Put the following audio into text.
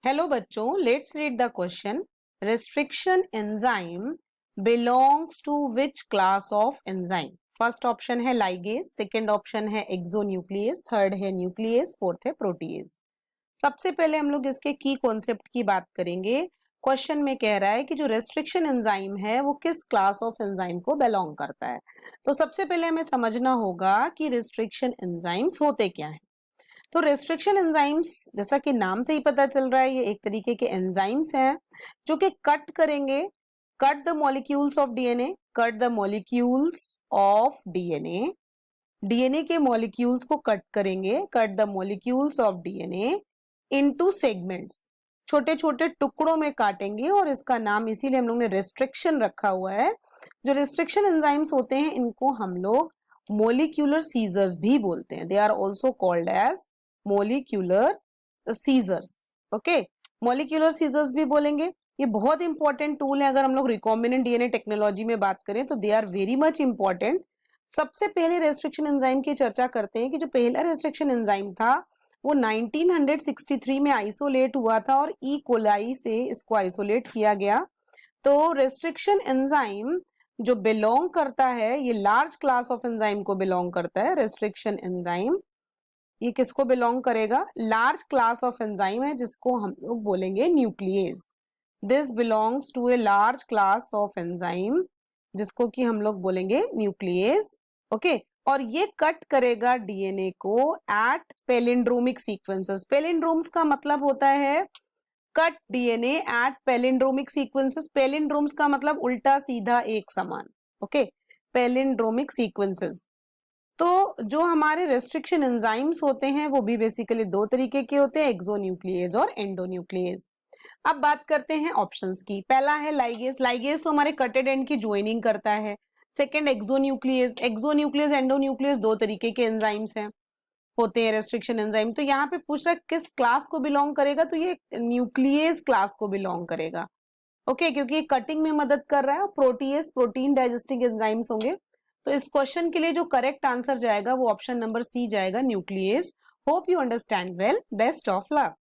Hello बच्चों, let's read the question. Restriction enzyme belongs to which class of enzyme? First option है ligase, second option है exonuclease, third है nucleus, fourth है protease. सबसे पहले हम लोग इसके की कॉन्सेप्ट की बात करेंगे। क्वेश्चन में कह रहा है कि जो रेस्ट्रिक्शन एंजाइम है वो किस क्लास ऑफ एंजाइम को बिलोंग करता है। तो सबसे पहले हमें समझना होगा कि रेस्ट्रिक्शन एंजाइम्स होते क्या हैं। तो रेस्ट्रिक्शन एंजाइम्स, जैसा कि नाम से ही पता चल रहा है, ये एक तरीके के एंजाइम्स हैं जो कि कट करेंगे, cut the molecules of DNA, cut the molecules of DNA, DNA के मॉलिक्यूल्स को कट करेंगे, cut the molecules of DNA into segments, छोटे छोटे टुकड़ों में काटेंगे, और इसका नाम इसीलिए हम लोग ने रेस्ट्रिक्शन रखा हुआ है। जो रेस्ट्रिक्शन एंजाइम्स होते हैं इनको हम लोग मोलिक्यूलर सीजर्स भी बोलते हैं। They are also called as molecular scissors. Okay, molecular scissors भी बोलेंगे। ये बहुत इंपॉर्टेंट टूल है। अगर हम लोग रिकॉम्बिनेंट डीएनए टेक्नोलॉजी में बात करें तो they are very much important. सबसे पहले रेस्ट्रिक्शन एंजाइम की चर्चा करते हैं कि जो पहला रेस्ट्रिक्शन एंजाइम था वो 1963 में आइसोलेट हुआ था और ई कोलाई से इसको आइसोलेट किया गया। तो रेस्ट्रिक्शन एंजाइम जो बिलोंग करता है, ये लार्ज क्लास ऑफ एंजाइम को बिलोंग करता है। रेस्ट्रिक्शन एंजाइम ये किसको बिलोंग करेगा? लार्ज क्लास ऑफ एंजाइम है जिसको हम लोग बोलेंगे nuclease. This belongs to a large class of enzyme जिसको कि हम लोग बोलेंगे न्यूक्लियेज। ओके, और ये कट करेगा डीएनए को एट पैलिंड्रोमिक सीक्वेंसेस। पैलिंड्रोम्स का मतलब होता है cut DNA at palindromic sequences. Palindromes का मतलब उल्टा सीधा एक समान। Okay, palindromic sequences. तो जो हमारे रेस्ट्रिक्शन एंजाइम्स होते हैं वो भी बेसिकली दो तरीके के होते हैं, एक्सोन्यूक्लियेज और एंडोन्यूक्लियेज। अब बात करते हैं ऑप्शंस की। पहला है लाइगेज। लाइगेज तो हमारे कटेड एंड की ज्वाइनिंग करता है। सेकंड एक्सोन्यूक्लियेज। एक्सोन्यूक्लियस एंडोन्यूक्लियस दो तरीके के एंजाइम्स हैं, होते हैं रेस्ट्रिक्शन एंजाइम। तो यहाँ पे पूछ रहा है किस क्लास को बिलोंग करेगा, तो ये न्यूक्लियेज क्लास को बिलोंग करेगा। ओके, क्योंकि ये कटिंग में मदद कर रहा है और प्रोटीएज प्रोटीन डाइजेस्टिंग एंजाइम्स होंगे। तो इस क्वेश्चन के लिए जो करेक्ट आंसर जाएगा वो ऑप्शन नंबर सी जाएगा, nuclease. Hope you understand well. Best of luck.